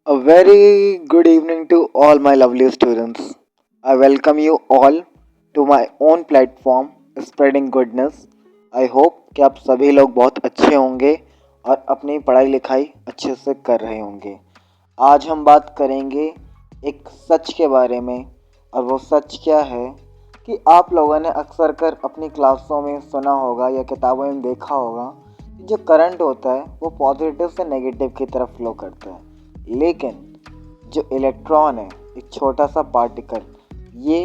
A very good evening to all my lovely students. I welcome you all to my own platform Spreading Goodness. I hope कि आप सभी लोग बहुत अच्छे होंगे और अपनी पढ़ाई लिखाई अच्छे से कर रहे होंगे। आज हम बात करेंगे एक सच के बारे में और वो सच क्या है कि आप लोगों ने अक्सर कर अपनी क्लासों में सुना होगा या किताबों में देखा होगा कि जो करंट होता है वो पॉजिटिव से नेगेटिव की तरफ फ्लो करता है, लेकिन जो इलेक्ट्रॉन है एक छोटा सा पार्टिकल ये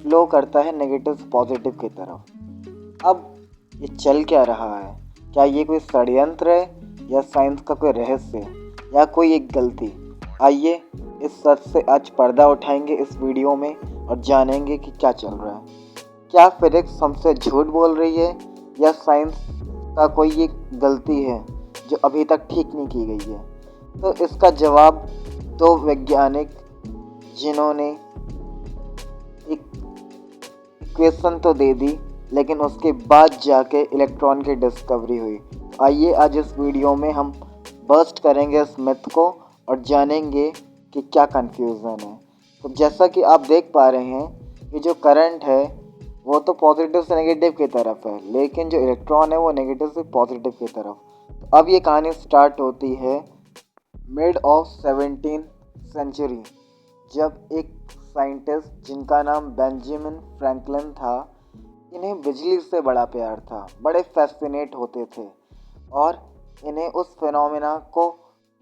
फ्लो करता है नेगेटिव से पॉजिटिव की तरफ। अब ये चल क्या रहा है? क्या ये कोई षड्यंत्र है या साइंस का कोई रहस्य या कोई एक गलती? आइए इस सच से आज पर्दा उठाएंगे इस वीडियो में और जानेंगे कि क्या चल रहा है। क्या फिजिक्स हमसे झूठ बोल रही है या साइंस का कोई एक गलती है जो अभी तक ठीक नहीं की गई है? तो इसका जवाब दो वैज्ञानिक जिन्होंने एक इक्वेशन तो दे दी, लेकिन उसके बाद जाके इलेक्ट्रॉन की डिस्कवरी हुई। आइए आज इस वीडियो में हम बस्ट करेंगे इस मिथ को और जानेंगे कि क्या कंफ्यूजन है। तो जैसा कि आप देख पा रहे हैं कि जो करंट है वो तो पॉजिटिव से नेगेटिव की तरफ है, लेकिन जो इलेक्ट्रॉन है वो नेगेटिव से पॉजिटिव की तरफ। तो अब ये कहानी स्टार्ट होती है मिड ऑफ 17th सेंचुरी, जब एक साइंटिस्ट जिनका नाम बेंजामिन फ्रैंकलिन था, इन्हें बिजली से बड़ा प्यार था, बड़े फैसिनेट होते थे और इन्हें उस फिनोमेना को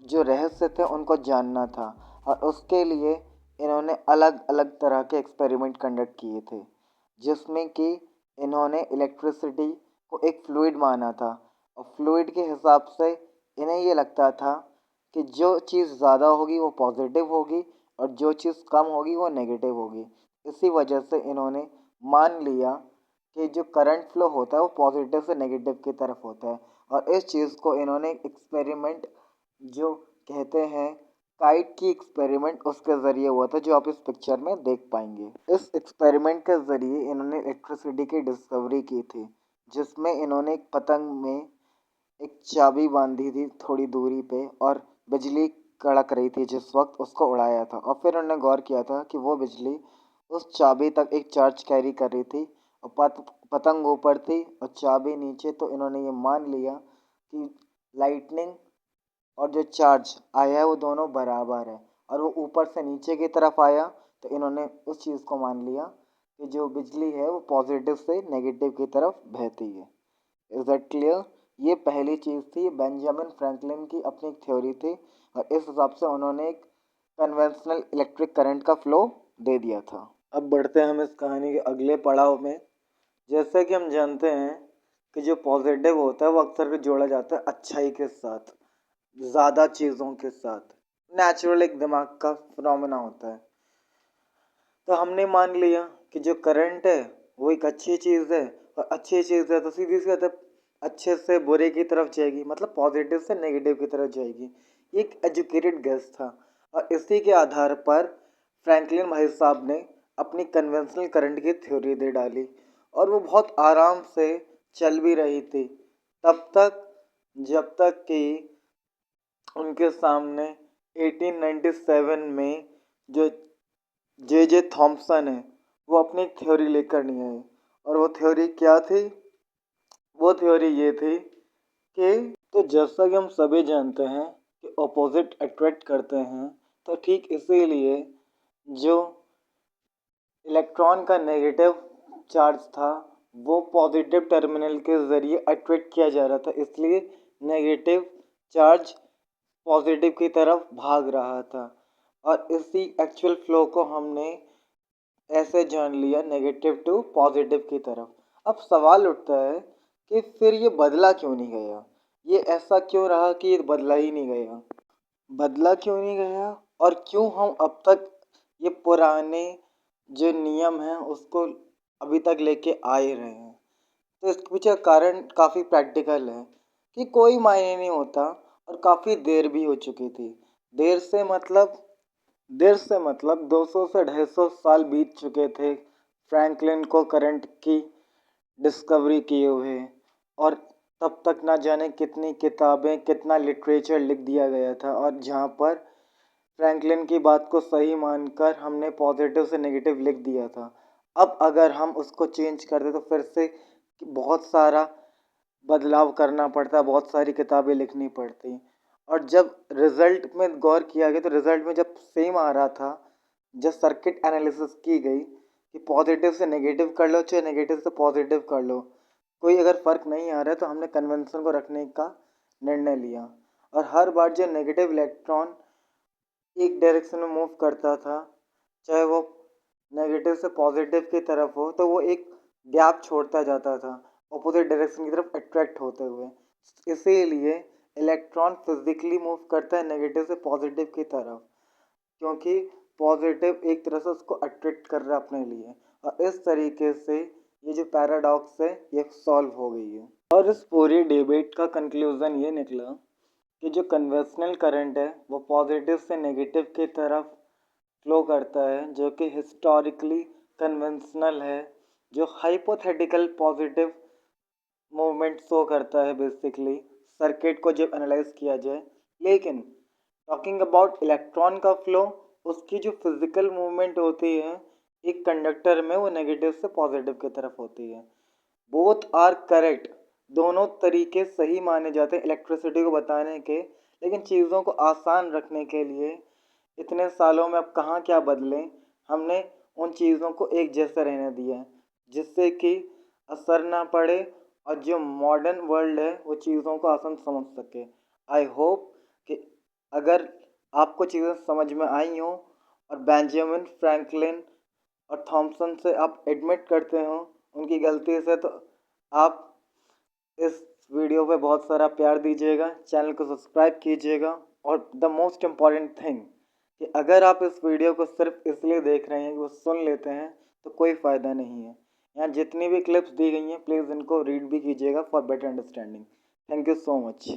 जो रहस्य थे उनको जानना था। और उसके लिए इन्होंने अलग अलग तरह के एक्सपेरिमेंट कंडक्ट किए थे, जिसमें कि इन्होंने इलेक्ट्रिसिटी को एक फ्लूइड माना था और फ्लूइड के हिसाब से इन्हें ये लगता था कि जो चीज़ ज़्यादा होगी वो पॉजिटिव होगी और जो चीज़ कम होगी वो नेगेटिव होगी। इसी वजह से इन्होंने मान लिया कि जो करंट फ्लो होता है वो पॉजिटिव से नेगेटिव की तरफ होता है। और इस चीज़ को इन्होंने एक्सपेरिमेंट जो कहते हैं काइट की एक्सपेरिमेंट उसके ज़रिए हुआ था, जो आप इस पिक्चर में देख पाएंगे। इस एक्सपेरिमेंट के ज़रिए इन्होंने इलेक्ट्रिसिटी की डिस्कवरी की थी, जिसमें इन्होंने एक पतंग में एक चाबी बांधी थी थोड़ी दूरी पे और बिजली कड़क रही थी जिस वक्त उसको उड़ाया था। और फिर उन्होंने गौर किया था कि वो बिजली उस चाबी तक एक चार्ज कैरी कर रही थी और पतंग ऊपर थी और चाबी नीचे। तो इन्होंने ये मान लिया कि लाइटनिंग और जो चार्ज आया है वो दोनों बराबर है और वो ऊपर से नीचे की तरफ आया। तो इन्होंने उस चीज़ को मान लिया कि जो बिजली है वो पॉजिटिव से नेगेटिव की तरफ बहती है। Is that clear? ये पहली चीज़ थी, बेंजामिन फ्रैंकलिन की अपनी एक थ्योरी थी और इस हिसाब से उन्होंने एक कन्वेंशनल इलेक्ट्रिक करंट का फ्लो दे दिया था। अब बढ़ते हैं हम इस कहानी के अगले पड़ाव में। जैसे कि हम जानते हैं कि जो पॉजिटिव होता है वो अक्सर जोड़ा जाता है अच्छाई के साथ, ज़्यादा चीज़ों के साथ। नेचुरल एक दिमाग का फिनोमेना होता है। तो हमने मान लिया कि जो करंट है वो एक अच्छी चीज़ है और अच्छी चीज़ है तो सीधी सी बात है अच्छे से बुरे की तरफ जाएगी, मतलब पॉजिटिव से नेगेटिव की तरफ जाएगी। ये एक एजुकेटेड गेस था और इसी के आधार पर फ्रैंकलिन भाई साहब ने अपनी कन्वेंशनल करंट की थ्योरी दे डाली और वो बहुत आराम से चल भी रही थी तब तक जब तक कि उनके सामने 1897 में जो जे जे थॉम्सन है वो अपनी थ्योरी लेकर नहीं आए। और वो थ्योरी क्या थी? वो थ्योरी ये थी कि तो जैसा कि हम सभी जानते हैं कि ऑपोजिट अट्रैक्ट करते हैं, तो ठीक इसीलिए जो इलेक्ट्रॉन का नेगेटिव चार्ज था वो पॉजिटिव टर्मिनल के ज़रिए अट्रैक्ट किया जा रहा था, इसलिए नेगेटिव चार्ज पॉजिटिव की तरफ भाग रहा था। और इसी एक्चुअल फ्लो को हमने ऐसे जान लिया नेगेटिव टू पॉजिटिव की तरफ। अब सवाल उठता है कि फिर ये बदला क्यों नहीं गया? ये ऐसा क्यों रहा कि ये बदला ही नहीं गया? बदला क्यों नहीं गया और क्यों हम अब तक ये पुराने जो नियम हैं उसको अभी तक लेके आ ही रहे हैं? तो इसके पीछे कारण काफ़ी प्रैक्टिकल है कि कोई मायने नहीं होता और काफ़ी देर भी हो चुकी थी। देर से मतलब देर से मतलब 200 से 250 साल बीत चुके थे फ्रैंकलिन को करंट की डिस्कवरी किए हुए। और तब तक ना जाने कितनी किताबें कितना लिटरेचर लिख दिया गया था और जहाँ पर फ्रैंकलिन की बात को सही मानकर हमने पॉजिटिव से नेगेटिव लिख दिया था। अब अगर हम उसको चेंज कर दें तो फिर से बहुत सारा बदलाव करना पड़ता, बहुत सारी किताबें लिखनी पड़ती। और जब रिज़ल्ट में गौर किया गया तो रिज़ल्ट में जब सेम आ रहा था, जब सर्किट एनालिसिस की गई कि पॉजिटिव से नेगेटिव कर लो चाहे नेगेटिव से पॉजिटिव कर लो, कोई अगर फ़र्क नहीं आ रहा है तो हमने कन्वेंशन को रखने का निर्णय लिया। और हर बार जो नेगेटिव इलेक्ट्रॉन एक डायरेक्शन में मूव करता था, चाहे वो नेगेटिव से पॉजिटिव की तरफ हो, तो वो एक गैप छोड़ता जाता था अपोजिट डायरेक्शन की तरफ अट्रैक्ट होते हुए। इसीलिए इलेक्ट्रॉन फिजिकली मूव करता है नेगेटिव से पॉजिटिव की तरफ, क्योंकि पॉजिटिव एक तरह से उसको अट्रैक्ट कर रहा है अपने लिए। और इस तरीके से ये जो पैराडॉक्स है ये सॉल्व हो गई है। और इस पूरी डिबेट का कंक्लूज़न ये निकला कि जो कन्वेंशनल करंट है वो पॉजिटिव से नेगेटिव की तरफ फ्लो करता है, जो कि हिस्टोरिकली कन्वेंशनल है, जो हाइपोथेटिकल पॉजिटिव मूवमेंट शो करता है बेसिकली सर्किट को जब एनालाइज किया जाए। लेकिन टॉकिंग अबाउट इलेक्ट्रॉन का फ्लो, उसकी जो फिजिकल मूवमेंट होती है एक कंडक्टर में, वो नेगेटिव से पॉजिटिव की तरफ होती है। बोथ आर करेक्ट, दोनों तरीके सही माने जाते हैं इलेक्ट्रिसिटी को बताने के। लेकिन चीज़ों को आसान रखने के लिए इतने सालों में अब कहाँ क्या बदलें, हमने उन चीज़ों को एक जैसा रहने दिया है, जिससे कि असर ना पड़े और जो मॉडर्न वर्ल्ड है वो चीज़ों को आसान समझ सके। आई होप कि अगर आपको चीज़ें समझ में आई हों और बेंजामिन फ्रैंकलिन और थॉमसन से आप एडमिट करते हो उनकी गलती से, तो आप इस वीडियो पे बहुत सारा प्यार दीजिएगा, चैनल को सब्सक्राइब कीजिएगा। और द मोस्ट इम्पॉर्टेंट थिंग कि अगर आप इस वीडियो को सिर्फ इसलिए देख रहे हैं कि वो सुन लेते हैं तो कोई फ़ायदा नहीं है। यहाँ जितनी भी क्लिप्स दी गई हैं प्लीज़ इनको रीड भी कीजिएगा for better understanding. Thank you so much.